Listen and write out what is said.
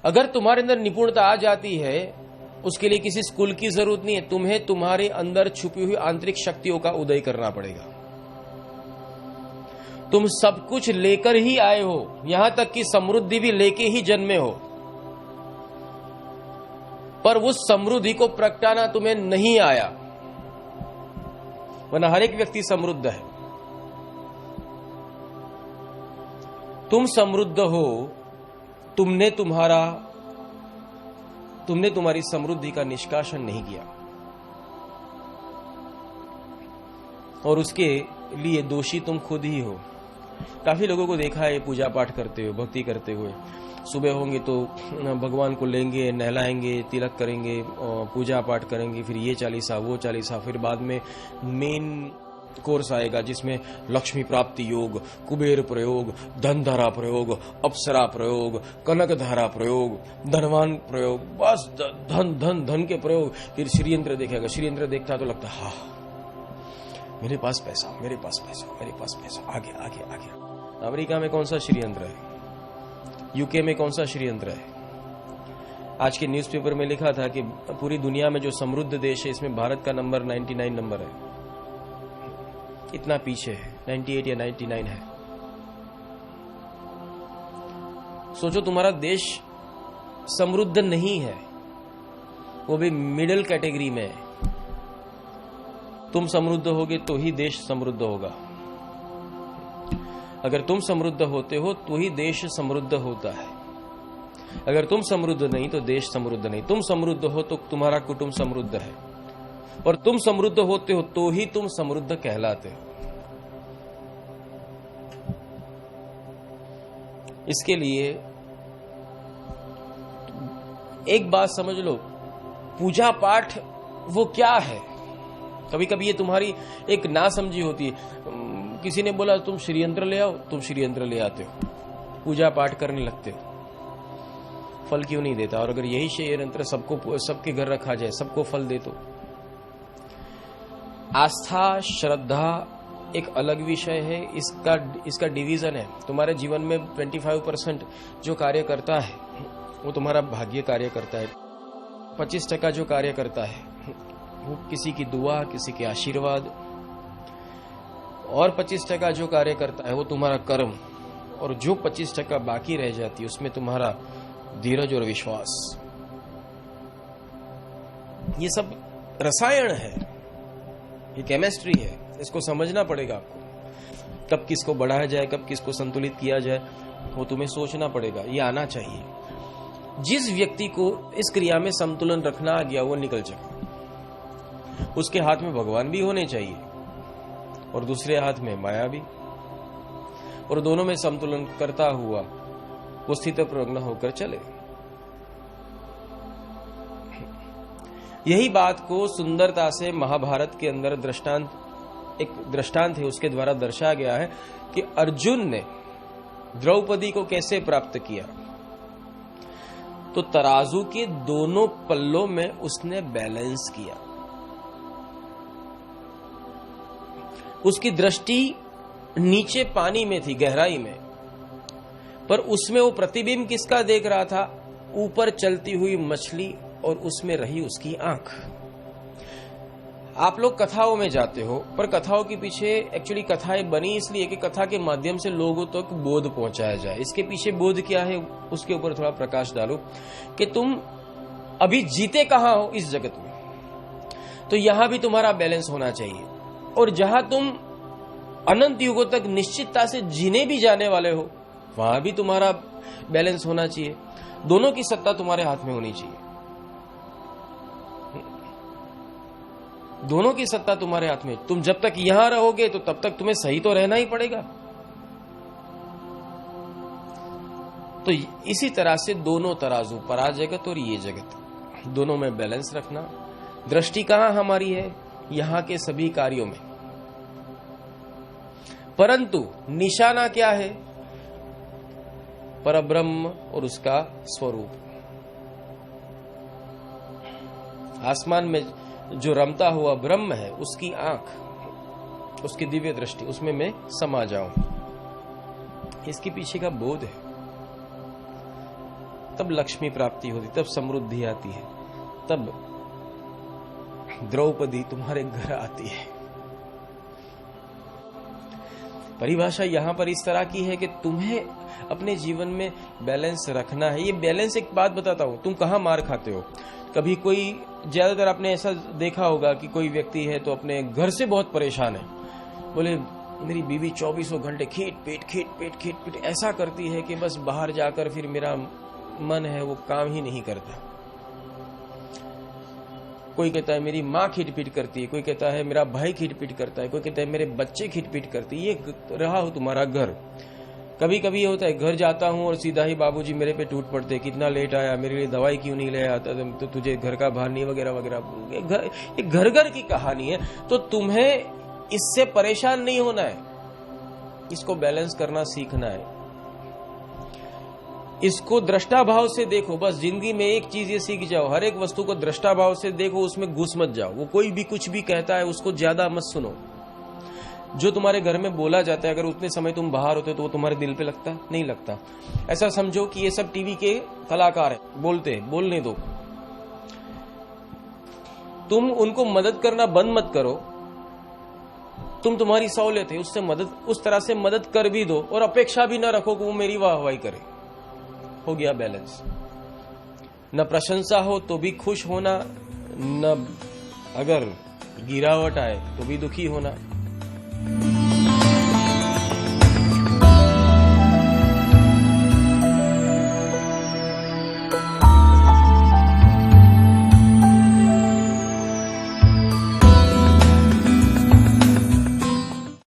अगर तुम्हारे अंदर निपुणता आ जाती है, उसके लिए किसी स्कूल की जरूरत नहीं है, तुम्हें तुम्हारे अंदर छुपी हुई आंतरिक शक्तियों का उदय करना पड़ेगा। तुम सब कुछ लेकर ही आए हो, यहां तक कि समृद्धि भी लेके ही जन्मे हो, पर उस समृद्धि को प्रगटाना तुम्हें नहीं आया, वरना हर एक व्यक्ति समृद्ध है। तुम समृद्ध हो, तुमने तुम्हारी समृद्धि का निष्कासन नहीं किया, और उसके लिए दोषी तुम खुद ही हो। काफी लोगों को देखा है पूजा पाठ करते हुए, भक्ति करते हुए, सुबह होंगे तो भगवान को लेंगे, नहलाएंगे, तिलक करेंगे, पूजा पाठ करेंगे, फिर ये चालीसा वो चालीसा, फिर बाद में मेन कोर्स आएगा जिसमें लक्ष्मी प्राप्ति योग, कुबेर प्रयोग, धन धारा प्रयोग, अप्सरा प्रयोग, कनक धारा प्रयोग, धनवान प्रयोग, बस धन धन धन के प्रयोग। फिर श्रीयंत्र देखेगा, श्रीयंत्र देखता तो लगता हा मेरे पास पैसा, मेरे पास पैसा, मेरे पास पैसा, आगे आगे आगे। अमेरिका में कौन सा श्रीयंत्र है, यूके में कौन सा श्रीयंत्र है? आज के न्यूज़पेपर में लिखा था कि पूरी दुनिया में जो समृद्ध देश है, इसमें भारत का नंबर 99 नंबर है। इतना पीछे है, 98 या 99 है। सोचो तुम्हारा देश समृद्ध नहीं है, वो भी मिडिल कैटेगरी में है। तुम समृद्ध होगे तो ही देश समृद्ध होगा। अगर तुम समृद्ध होते हो तो ही देश समृद्ध होता है। अगर तुम समृद्ध नहीं तो देश समृद्ध नहीं। तुम समृद्ध हो तो तुम्हारा कुटुंब समृद्ध है, और तुम समृद्ध होते हो तो ही तुम समृद्ध कहलाते हो। इसके लिए एक बात समझ लो, पूजा पाठ वो क्या है? कभी कभी ये तुम्हारी एक नासमझी होती है। किसी ने बोला तुम श्रीयंत्र ले आओ, तुम श्रीयंत्र ले आते हो, पूजा पाठ करने लगते हो, फल क्यों नहीं देता? और अगर यही श्रीयंत्र सबके घर रखा जाए, सबको फल दे तो? आस्था श्रद्धा एक अलग विषय है, इसका डिवीजन है। तुम्हारे जीवन में 25% जो कार्य करता है वो तुम्हारा भाग्य कार्य करता है, 25% जो कार्य करता है वो किसी की दुआ, किसी के आशीर्वाद, और 25% जो कार्य करता है वो तुम्हारा कर्म, और जो 25% बाकी रह जाती है उसमें तुम्हारा धीरज और विश्वास। ये सब रसायन है, ये केमिस्ट्री है, इसको समझना पड़ेगा आपको। कब किसको बढ़ाया जाए, कब किसको संतुलित किया जाए, वो तुम्हें सोचना पड़ेगा, ये आना चाहिए। जिस व्यक्ति को इस क्रिया में संतुलन रखना आ गया वो निकल जाए। उसके हाथ में भगवान भी होने चाहिए और दूसरे हाथ में माया भी, और दोनों में संतुलन करता हुआ वो स्थित प्रज्ञ होकर चले। यही बात को सुंदरता से महाभारत के अंदर एक दृष्टांत है, उसके द्वारा दर्शाया गया है कि अर्जुन ने द्रौपदी को कैसे प्राप्त किया। तो तराजू के दोनों पल्लों में उसने बैलेंस किया। उसकी दृष्टि नीचे पानी में थी, गहराई में, पर उसमें वो प्रतिबिंब किसका देख रहा था? ऊपर चलती हुई मछली, और उसमें रही उसकी आंख। आप लोग कथाओं में जाते हो, पर कथाओं के पीछे एक्चुअली कथाएं बनी इसलिए कि कथा के माध्यम से लोगों तक तो बोध पहुंचाया जाए। इसके पीछे बोध क्या है उसके ऊपर थोड़ा प्रकाश डालो कि तुम अभी जीते कहां हो इस जगत में, तो यहां भी तुम्हारा बैलेंस होना चाहिए। और जहां तुम अनंत युगों तक निश्चितता से जीने भी जाने वाले हो, वहां भी तुम्हारा बैलेंस होना चाहिए। दोनों की सत्ता तुम्हारे हाथ में होनी चाहिए। दोनों की सत्ता तुम्हारे हाथ में। तुम जब तक यहां रहोगे तो तब तक तुम्हें सही तो रहना ही पड़ेगा। तो इसी तरह से दोनों तराजू, परा जगत और ये जगत, दोनों में बैलेंस रखना। दृष्टि कहां हमारी है? यहां के सभी कार्यों में, परंतु निशाना क्या है? परब्रह्म और उसका स्वरूप। आसमान में जो रमता हुआ ब्रह्म है, उसकी आंख, उसकी दिव्य दृष्टि, उसमें मैं समा जाऊं। इसके पीछे का बोध है। तब लक्ष्मी प्राप्ति होती, तब समृद्धि आती है, तब द्रौपदी तुम्हारे घर आती है। परिभाषा यहां पर इस तरह की है कि तुम्हें अपने जीवन में बैलेंस रखना है। ये बैलेंस, एक बात बताता हूं, तुम कहां मार खाते हो। कभी कोई, ज्यादातर आपने ऐसा देखा होगा कि कोई व्यक्ति है तो अपने घर से बहुत परेशान है, बोले मेरी बीवी 24 घंटे खींच पीट ऐसा करती है कि बस बाहर जाकर फिर मेरा मन है वो काम ही नहीं करता। कोई कहता है मेरी माँ खींच करती है, कोई कहता है मेरा भाई खींच करता है, कोई कहता है मेरे बच्चे खींच करती है। ये रहा हो तुम्हारा घर। कभी कभी ये होता है घर जाता हूं और सीधा ही बाबूजी मेरे पे टूट पड़ते, कितना लेट आया, मेरे लिए दवाई क्यों नहीं ले आता, तो तुझे घर का भार नहीं, वगैरह वगैरह। ये घर घर की कहानी है। तो तुम्हें इससे परेशान नहीं होना है, इसको बैलेंस करना सीखना है। इसको दृष्टा भाव से देखो। बस जिंदगी में एक चीज ये सीख जाओ, हर एक वस्तु को दृष्टा भाव से देखो, उसमें घुस मत जाओ। वो कोई भी कुछ भी कहता है उसको ज्यादा मत सुनो। जो तुम्हारे घर में बोला जाता है, अगर उतने समय तुम बाहर होते तो वो तुम्हारे दिल पे लगता नहीं लगता। ऐसा समझो कि ये सब टीवी के कलाकार हैं, बोलते हैं, बोलने दो। तुम उनको मदद करना बंद मत करो। तुम, तुम्हारी सहूलियत है, उससे मदद, उस तरह से मदद कर भी दो और अपेक्षा भी ना रखो कि वो मेरी वाहवाही करे। हो गया बैलेंस। न प्रशंसा हो तो भी खुश होना, न अगर गिरावट आए तो भी दुखी होना।